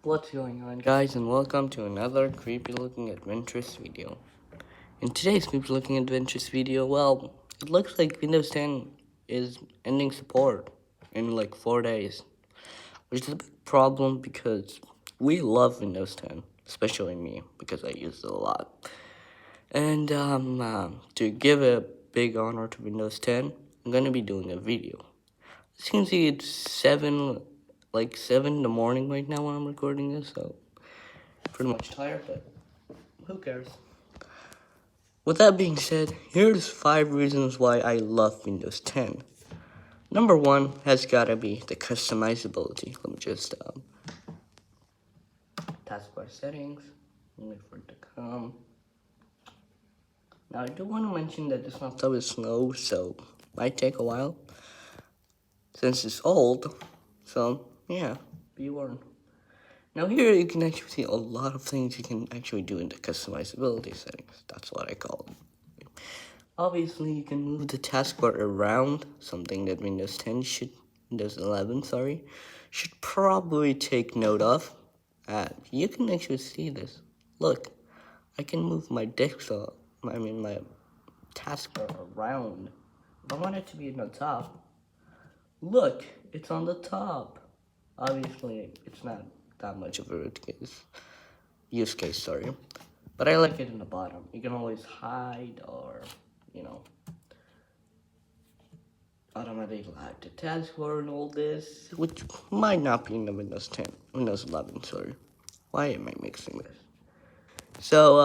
What's going on, guys, and welcome to another creepy looking adventurous video. In today's creepy looking adventurous video, well, it looks like Windows 10 is ending support in like 4 days, which is a big problem because we love Windows 10, especially me because I use it a lot. And to give a big honor to Windows 10, I'm gonna be doing a video. As you can see, it's 7 in the morning right now when I'm recording this, so pretty much tired, but who cares? With that being said, here's 5 reasons why I love Windows 10. Number 1 has gotta be the customizability. Let me just taskbar settings, wait for it to come. Now I do want to mention that this laptop is slow, so might take a while since it's old. So yeah, be warned. Now here you can actually see a lot of things you can actually do in the customizability settings. That's what I call it. Obviously, you can move the taskbar around, something that Windows 11, should probably take note of. You can actually see this. Look, I can move my my taskbar around. If I want it to be on the top, look, it's on the top. Obviously, it's not that much of a use case, but I like it in the bottom. You can always hide or, automatically hide the taskbar and all this, which might not be in the Windows 11, Why am I mixing this? So,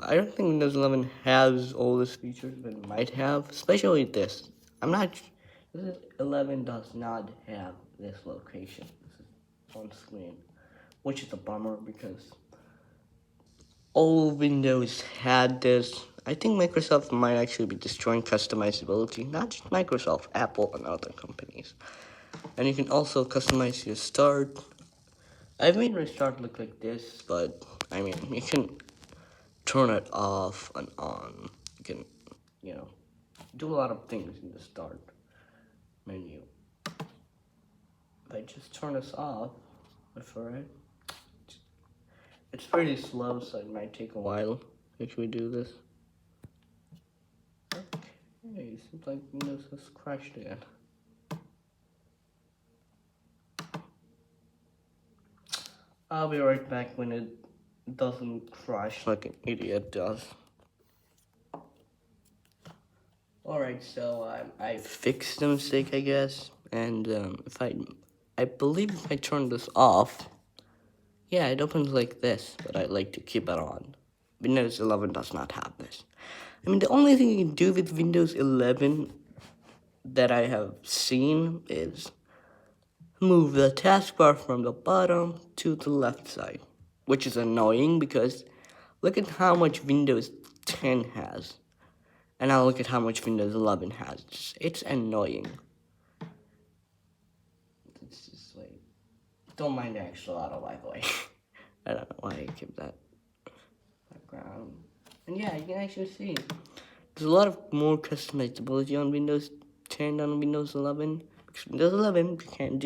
I don't think Windows 11 has all these features, but it might have, especially this. This 11 does not have this location. This is on screen, which is a bummer because all Windows had this. I think Microsoft might actually be destroying customizability, not just Microsoft, Apple, and other companies. And you can also customize your start. I've made my start look like this, but you can turn it off and on. You can, do a lot of things in the start menu. If I just turn this off, before it's pretty slow, so it might take a while if we do this. Okay, seems like Windows has crashed again. I'll be right back when it doesn't crash like an idiot does. Alright, so I fixed the mistake, I guess, and I believe if I turn this off, yeah, it opens like this, but I like to keep it on. Windows 11 does not have this. The only thing you can do with Windows 11 that I have seen is move the taskbar from the bottom to the left side, which is annoying because look at how much Windows 10 has. And now look at how much Windows 11 has. It's annoying. It's just like, don't mind the extra auto, by the way. I don't know why I keep that background. And yeah, you can actually see there's a lot of more customizability on Windows 10 than on Windows 11. Because Windows 11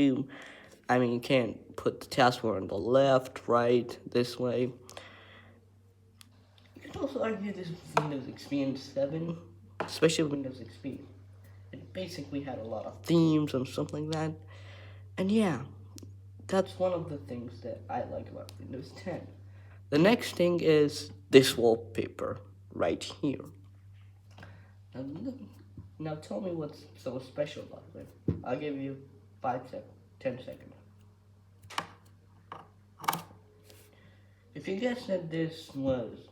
you can't put the taskbar on the left, right, this way. You can also argue this with Windows XP and 7, especially Windows XP. It basically had a lot of themes and stuff like that. And yeah, that's one of the things that I like about Windows 10. The next thing is this wallpaper right here. Now tell me what's so special about it. I'll give you 10 seconds. If you guessed that this was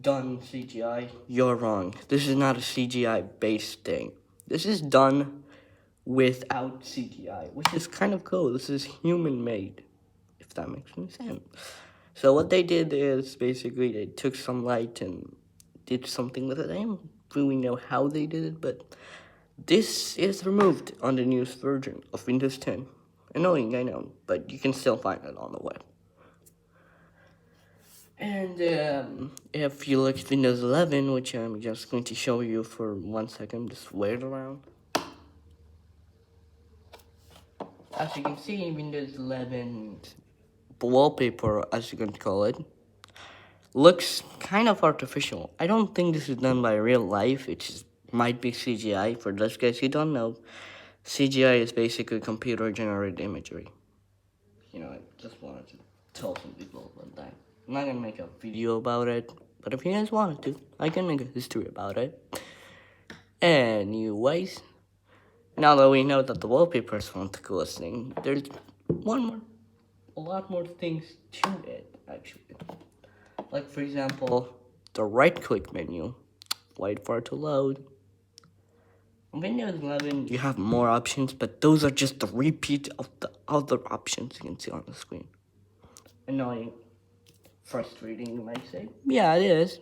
done CGI, you're wrong. This is not a CGI based thing. This is done without CGI, which is kind of cool. This is human made, if that makes any sense. So what they did is basically they took some light and did something with it. I don't really know how they did it, but this is removed on the newest version of Windows 10. Annoying, I know, but you can still find it on the web. And if you look at Windows 11, which I'm just going to show you for 1 second, just wait around. As you can see, Windows 11 the wallpaper, as you can call it, looks kind of artificial. I don't think this is done by real life. It just might be CGI. For those guys who don't know, CGI is basically computer generated imagery. I just wanted to tell some people about that. I'm not gonna make a video about it, but if you guys wanted to, I can make a history about it. Anyways, now that we know that the wallpapers weren't the coolest thing, there's a lot more things to it, actually. Like, for example, the right-click menu. Wait for it to load. On Windows 11, you have more options, but those are just the repeat of the other options you can see on the screen. Annoying. Frustrating, you might say. Yeah, it is.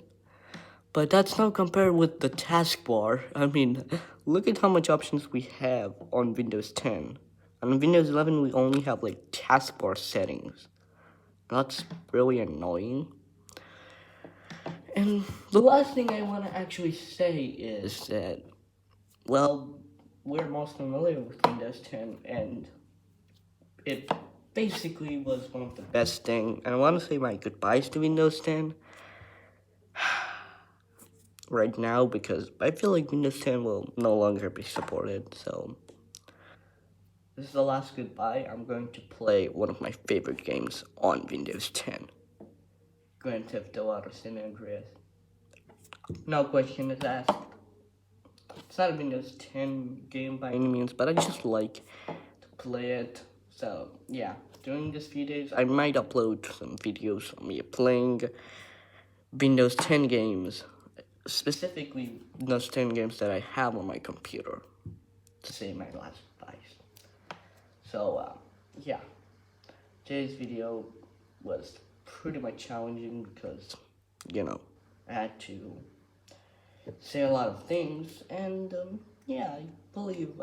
But that's not compared with the taskbar. I mean, look at how much options we have on Windows 10. On Windows 11, we only have like taskbar settings. That's really annoying. And the last thing I want to actually say is that, well, we're most familiar with Windows 10, and it basically was one of the best things. And I want to say my goodbyes to Windows 10 right now, because I feel like Windows 10 will no longer be supported. So this is the last goodbye. I'm going to play one of my favorite games on Windows 10. Grand Theft Auto San Andreas. No question is asked. It's not a Windows 10 game by any means, but I just like to play it. So yeah, during these few days, I might upload some videos of me playing Windows 10 games, specifically Windows 10 games that I have on my computer, to say my last advice. So yeah, today's video was pretty much challenging because, I had to say a lot of things, and yeah, I believe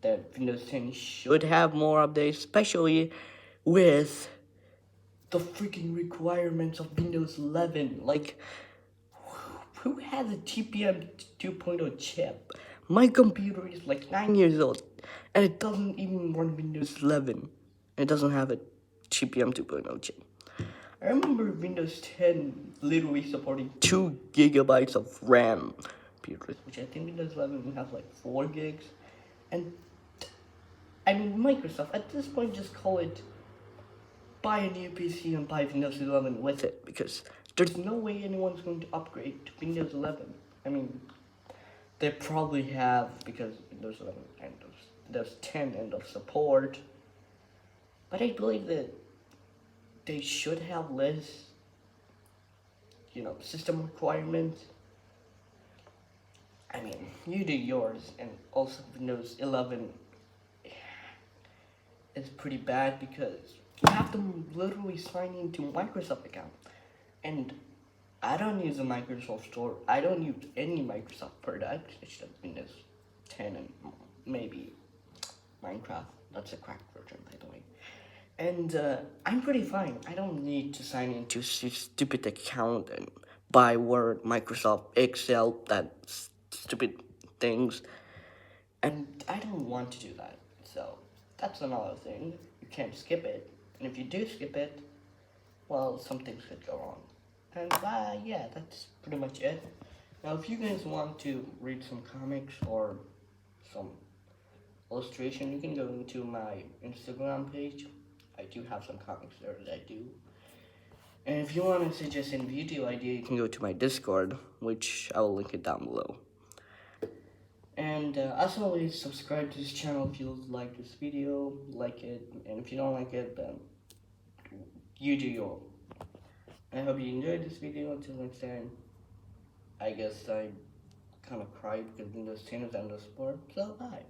that Windows 10 should have more updates, especially with the freaking requirements of Windows 11. Like, who has a TPM 2.0 chip? My computer is like 9 years old, and it doesn't even run Windows 11. It doesn't have a TPM 2.0 chip. I remember Windows 10 literally supporting 2 gigabytes of RAM, which I think Windows 11 will have like 4 gigs. And I mean, Microsoft, at this point, just call it buy a new PC and buy Windows 11 with it, because there's no way anyone's going to upgrade to Windows 11. I mean, they probably have, because Windows 11 and Windows 10 end of support. But I believe that they should have less, system requirements. I mean, you do yours, and also Windows 11 is pretty bad because you have to literally sign into Microsoft account. And I don't use a Microsoft Store. I don't use any Microsoft product. It's just Windows 10 and maybe Minecraft. That's a cracked version, by the way. And I'm pretty fine. I don't need to sign into a stupid account and buy Word, Microsoft, Excel, that stupid things. And I don't want to do that. So that's another thing. You can't skip it. And if you do skip it, well, some things could go wrong. And yeah, that's pretty much it. Now, if you guys want to read some comics or some illustration, you can go into my Instagram page. I do have some comics there that I do. And if you want to suggest a video idea, you can go to my Discord, which I will link it down below. And as always, subscribe to this channel if you like this video, like it, and if you don't like it, then you do your own. I hope you enjoyed this video. Until next time, I guess I kind of cried because Windows 10 is under support, so bye.